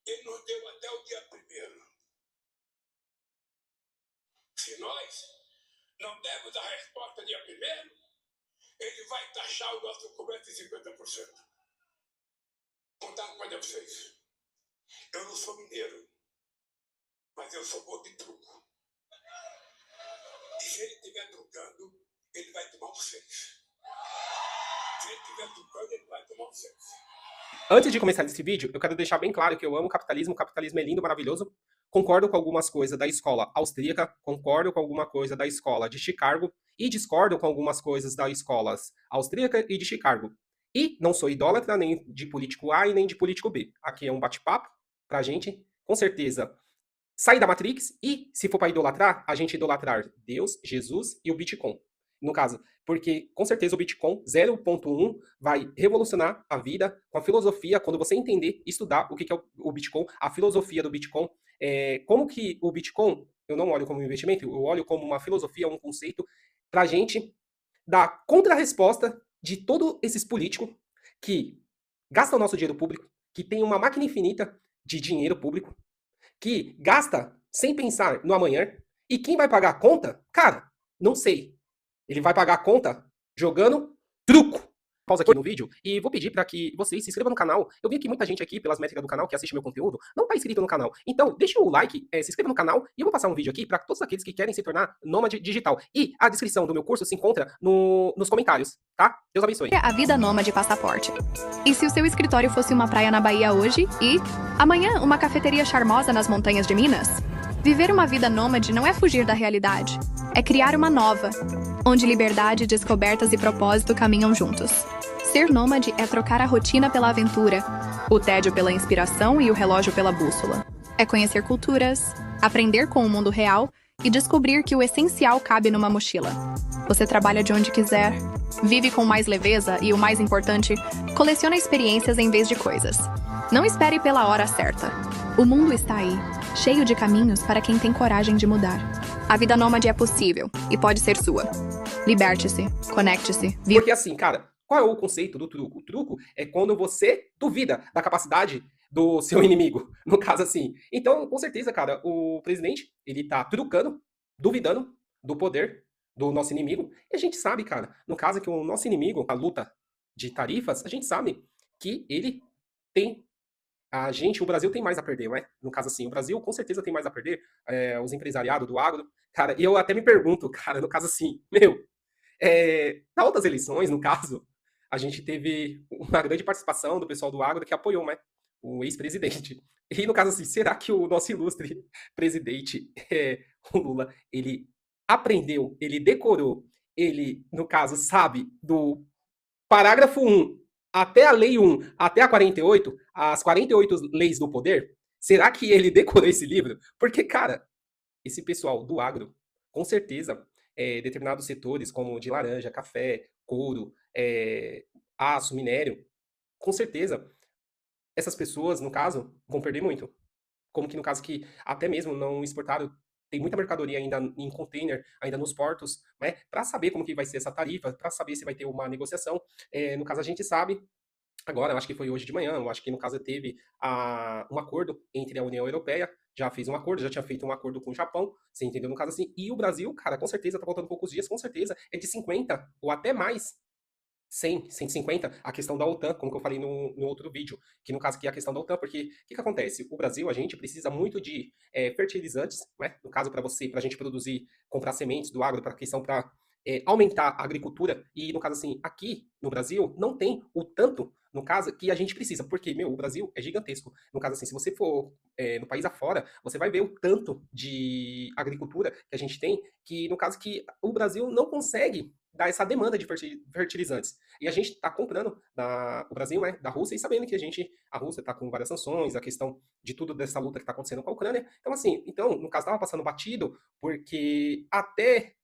Ele nos deu até o dia 1º. Se nós não dermos a resposta dia 1º, ele vai taxar o nosso documento em 50%. Contar uma coisa pra vocês. Eu não sou mineiro, mas eu sou bom de truco. E se ele estiver trucando, ele vai tomar um 6. Se ele estiver trucando, ele vai tomar um 6. Antes de começar esse vídeo, eu quero deixar bem claro que eu amo o capitalismo é lindo, maravilhoso. Concordo com algumas coisas da escola austríaca, concordo com alguma coisa da escola de Chicago e discordo com algumas coisas das escolas austríaca e de Chicago. E não sou idólatra nem de político A e nem de político B. Aqui é um bate-papo pra gente, com certeza, sair da Matrix e, se for para idolatrar, a gente idolatrar Deus, Jesus e o Bitcoin. No caso, porque com certeza o Bitcoin 0.1 vai revolucionar a vida com a filosofia, quando você entender, estudar o que é o Bitcoin, a filosofia do Bitcoin, como que o Bitcoin, eu não olho como um investimento, eu olho como uma filosofia, um conceito, para a gente dar contra-resposta de todos esses políticos que gastam o nosso dinheiro público, que tem uma máquina infinita de dinheiro público, que gasta sem pensar no amanhã. E quem vai pagar a conta? Cara, não sei. Ele vai pagar a conta jogando truco. Pausa aqui no vídeo e vou pedir para que vocês se inscrevam no canal. Eu vi que muita gente aqui, pelas métricas do canal, que assiste meu conteúdo, não está inscrito no canal. Então, deixa o like, se inscreva no canal e eu vou passar um vídeo aqui para todos aqueles que querem se tornar nômade digital. E a descrição do meu curso se encontra nos comentários, tá? Deus abençoe. A vida nômade passaporte. E se o seu escritório fosse uma praia na Bahia hoje e amanhã uma cafeteria charmosa nas montanhas de Minas? Viver uma vida nômade não é fugir da realidade, é criar uma nova, onde liberdade, descobertas e propósito caminham juntos. Ser nômade é trocar a rotina pela aventura, o tédio pela inspiração e o relógio pela bússola. É conhecer culturas, aprender com o mundo real e descobrir que o essencial cabe numa mochila. Você trabalha de onde quiser, vive com mais leveza e, o mais importante, coleciona experiências em vez de coisas. Não espere pela hora certa. O mundo está aí, cheio de caminhos para quem tem coragem de mudar. A vida nômade é possível e pode ser sua. Liberte-se, conecte-se, viva. Porque assim, cara, qual é o conceito do truco? O truco é quando você duvida da capacidade do seu inimigo, no caso assim. Então, com certeza, cara, o presidente, ele tá trucando, duvidando do poder do nosso inimigo. E a gente sabe, cara, no caso que o nosso inimigo, a luta de tarifas, a gente sabe que ele tem o Brasil tem mais a perder, não é? No caso assim, o Brasil com certeza tem mais a perder, os empresariados do agro. Cara, e eu até me pergunto, cara, no caso assim, meu, nas outras eleições, no caso, a gente teve uma grande participação do pessoal do agro que apoiou, né? O ex-presidente. E no caso assim, será que o nosso ilustre presidente, o Lula, ele aprendeu, ele decorou, ele, no caso, sabe do parágrafo 1 até a lei 1, até a 48, as 48 leis do poder? Será que ele decorou esse livro? Porque, cara, esse pessoal do agro, com certeza, determinados setores, como de laranja, café, couro, aço, minério, com certeza, essas pessoas, no caso, vão perder muito. Como que no caso que até mesmo não exportaram, tem muita mercadoria ainda em container, ainda nos portos, né? Para saber como que vai ser essa tarifa, para saber se vai ter uma negociação. No caso, a gente sabe. Agora, eu acho que foi hoje de manhã, eu acho que no caso teve um acordo entre a União Europeia, já fez um acordo, já tinha feito um acordo com o Japão, você entendeu? No caso assim, e o Brasil, cara, com certeza, tá faltando poucos dias, com certeza, é de 50 ou até mais, 100, 150, a questão da OTAN, como que eu falei no outro vídeo, que no caso aqui é a questão da OTAN, porque o que acontece? O Brasil, a gente precisa muito de fertilizantes, né? No caso, para a gente produzir, comprar sementes do agro, para a questão para aumentar a agricultura, e no caso assim, aqui no Brasil, não tem o tanto, no caso, que a gente precisa, porque, meu, o Brasil é gigantesco. No caso assim, se você for no país afora, você vai ver o tanto de agricultura que a gente tem, que no caso que o Brasil não consegue dar essa demanda de fertilizantes. E a gente está comprando o Brasil, né, da Rússia, e sabendo que a Rússia está com várias sanções, a questão de tudo dessa luta que está acontecendo com a Ucrânia. Então, assim, no caso, estava passando batido, porque até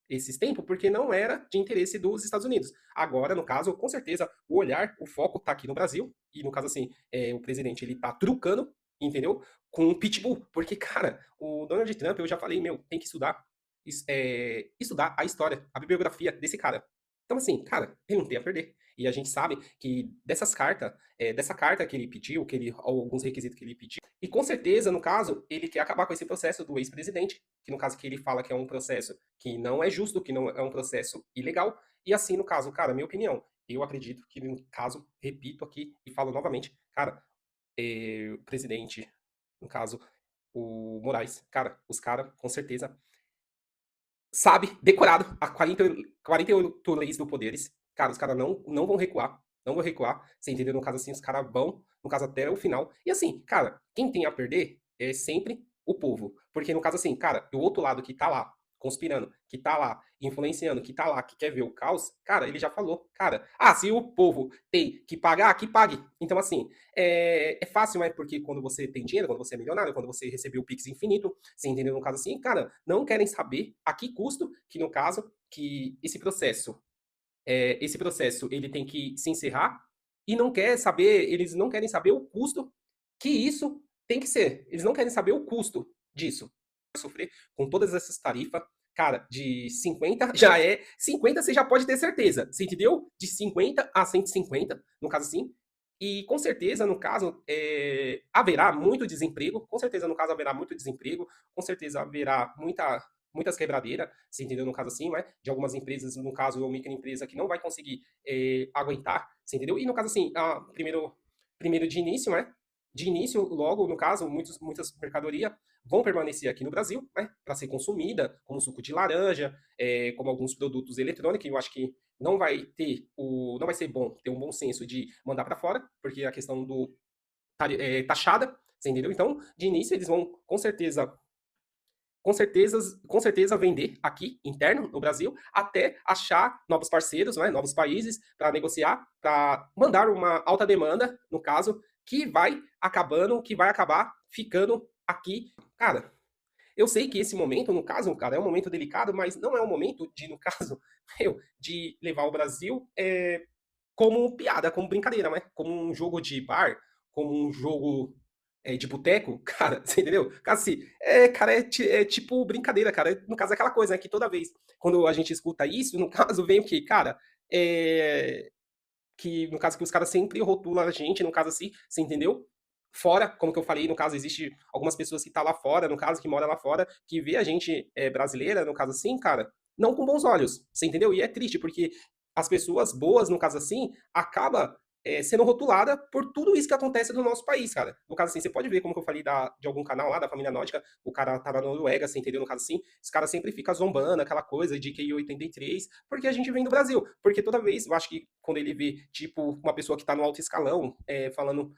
esses tempos, porque não era de interesse dos Estados Unidos. Agora, no caso, com certeza, o olhar, o foco está aqui no Brasil, e no caso, assim, o presidente, ele está trucando, entendeu? Com um pitbull, porque, cara, o Donald Trump, eu já falei, meu, tem que estudar a história, a bibliografia desse cara. Então, assim, cara, ele não tem a perder. E a gente sabe que dessa carta que ele pediu, alguns requisitos que ele pediu, e com certeza, no caso, ele quer acabar com esse processo do ex-presidente, que no caso que ele fala que é um processo que não é justo, que não é um processo ilegal, e assim, no caso, cara, minha opinião, eu acredito que no caso, repito aqui e falo novamente, cara, o presidente, no caso, o Moraes, cara, os caras, com certeza, sabe, decorado, a 48 leis do poderes. Cara, os caras não vão recuar. Não vão recuar. Você entendeu? No caso assim, os caras vão, no caso, até o final. E assim, cara, quem tem a perder é sempre o povo. Porque no caso assim, cara, o outro lado que tá lá, conspirando, que tá lá, influenciando, que tá lá, que quer ver o caos, cara, ele já falou, cara, se o povo tem que pagar, que pague. Então, assim, é fácil, mas porque quando você tem dinheiro, quando você é milionário, quando você recebeu o Pix infinito, você entendeu? No caso assim, cara, não querem saber a que custo que, no caso, que esse processo ele tem que se encerrar e eles não querem saber o custo que isso tem que ser. Eles não querem saber o custo disso. Sofrer com todas essas tarifas, cara, de 50 já é 50, você já pode ter certeza. Você entendeu? De 50 a 150, no caso assim. E com certeza, no caso, haverá muito desemprego. Com certeza, no caso, haverá muito desemprego. Com certeza, haverá muitas quebradeiras, você entendeu? No caso assim, né? De algumas empresas, no caso, uma microempresa que não vai conseguir aguentar, você entendeu? E no caso assim, primeiro de início, né? De início, logo, no caso, muitas mercadorias vão permanecer aqui no Brasil, né? Para ser consumida, como suco de laranja, como alguns produtos eletrônicos, eu acho que não vai ser bom ter um bom senso de mandar para fora, porque a questão do taxada, você entendeu? Então, de início, eles vão com certeza vender aqui, interno, no Brasil, até achar novos parceiros, né, novos países para negociar, para mandar uma alta demanda, no caso, que vai acabar ficando aqui. Cara, eu sei que esse momento, no caso, cara, é um momento delicado, mas não é um momento de, no caso, de levar o Brasil como piada, como brincadeira, né? Como um jogo de bar, como um jogo de boteco, cara, você entendeu? Cara, assim, cara, é tipo brincadeira, cara. No caso, é aquela coisa, né? Que toda vez quando a gente escuta isso, no caso, vem o quê? Cara, que no caso que os caras sempre rotulam a gente, no caso assim, você entendeu? Fora, como que eu falei, no caso, existe algumas pessoas que tá lá fora, no caso, que mora lá fora, que vê a gente brasileira, no caso assim, cara, não com bons olhos, você entendeu? E é triste, porque as pessoas boas, no caso assim, acaba sendo rotulada por tudo isso que acontece no nosso país, cara. No caso assim, você pode ver, como que eu falei de algum canal lá, da família nórdica, o cara tá na Noruega, você entendeu? No caso assim, os caras sempre ficam zombando, aquela coisa de QI 83, porque a gente vem do Brasil. Porque toda vez, eu acho que quando ele vê, tipo, uma pessoa que tá no alto escalão, falando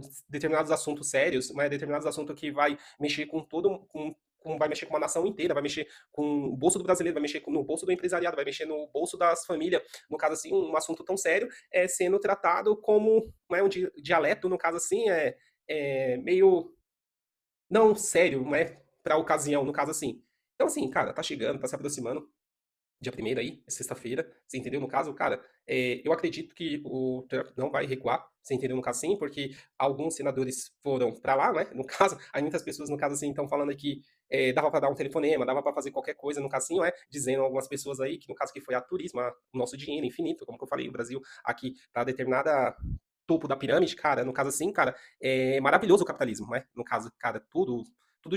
de determinados assuntos sérios, mas determinados assuntos que vai mexer com vai mexer com uma nação inteira, vai mexer com o bolso do brasileiro, vai mexer no bolso do empresariado, vai mexer no bolso das famílias. No caso assim, um assunto tão sério sendo tratado como um dialeto, no caso assim, meio não sério, não é para a ocasião, no caso assim. Então assim, cara, tá chegando, tá se aproximando, dia primeiro aí, é sexta-feira, você entendeu? No caso, cara, eu acredito que o Trump não vai recuar, você entendeu? No caso, sim, porque alguns senadores foram para lá, né? No caso, aí muitas pessoas, no caso, assim, estão falando que dava para dar um telefonema, dava para fazer qualquer coisa, no caso, assim, é? Dizendo algumas pessoas aí que, no caso, que foi a turismo, o nosso dinheiro infinito, como que eu falei, o Brasil aqui, para determinada topo da pirâmide, cara, no caso assim, cara, é maravilhoso o capitalismo, né? No caso, cara, tudo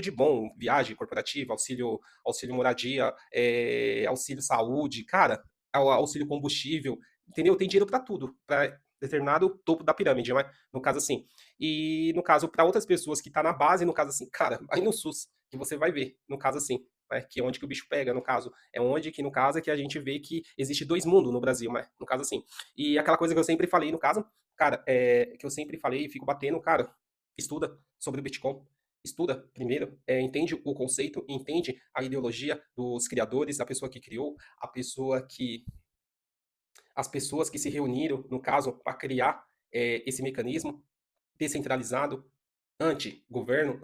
de bom, viagem corporativa, auxílio moradia, auxílio saúde, cara, auxílio combustível, entendeu? Tem dinheiro para tudo, para determinado topo da pirâmide, né? No caso assim. E no caso, para outras pessoas que tá na base, no caso assim, cara, aí no SUS, que você vai ver, no caso assim, né? Que é onde que o bicho pega, no caso. É onde que, no caso, é que a gente vê que existe dois mundos no Brasil, né? No caso assim. E aquela coisa que eu sempre falei, no caso, cara, que eu sempre falei e fico batendo, cara, estuda sobre o Bitcoin. Estuda primeiro, entende o conceito, entende a ideologia dos criadores, a pessoa que criou, as pessoas que se reuniram, no caso, para criar esse mecanismo descentralizado, anti-governo,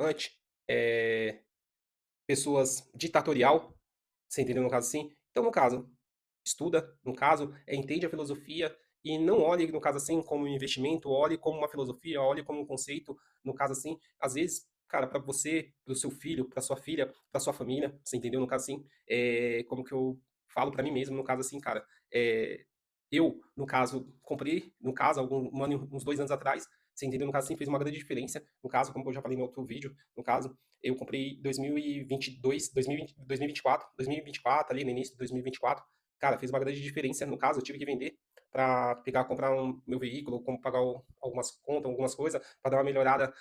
pessoas ditatorial, você entendeu no caso assim? Então, no caso, estuda, no caso, entende a filosofia e não olhe, no caso assim, como um investimento, olhe como uma filosofia, olhe como um conceito, no caso assim, às vezes, cara, para você, para o seu filho, para sua filha, para sua família, você entendeu? No caso assim, como que eu falo para mim mesmo, no caso assim, cara, Eu, no caso, comprei, no caso, um ano, uns 2 anos atrás, você entendeu? No caso, sim, fez uma grande diferença. No caso, como eu já falei no outro vídeo, no caso, eu comprei 2022, 2020, 2024, ali no início de 2024. Cara, fez uma grande diferença. No caso, eu tive que vender para pegar, comprar meu veículo, como pagar algumas contas, algumas coisas, para dar uma melhorada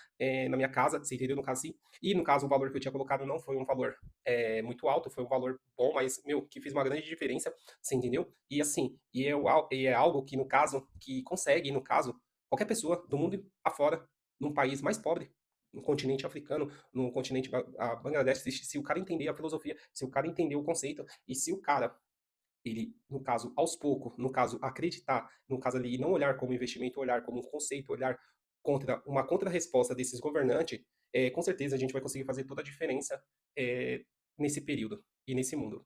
na minha casa, você entendeu? No caso, sim. E no caso, o valor que eu tinha colocado não foi um valor muito alto, foi um valor bom, mas, meu, que fez uma grande diferença, você entendeu? E assim, e é algo que, no caso, que consegue, no caso, qualquer pessoa do mundo afora, num país mais pobre, no continente africano, no continente Bangladesh, se o cara entender a filosofia, se o cara entender o conceito, e se o cara, ele, no caso, aos poucos, no caso, acreditar, no caso ali, e não olhar como investimento, olhar como um conceito, olhar contra uma contra-resposta desses governantes, com certeza a gente vai conseguir fazer toda a diferença é, nesse período e nesse mundo.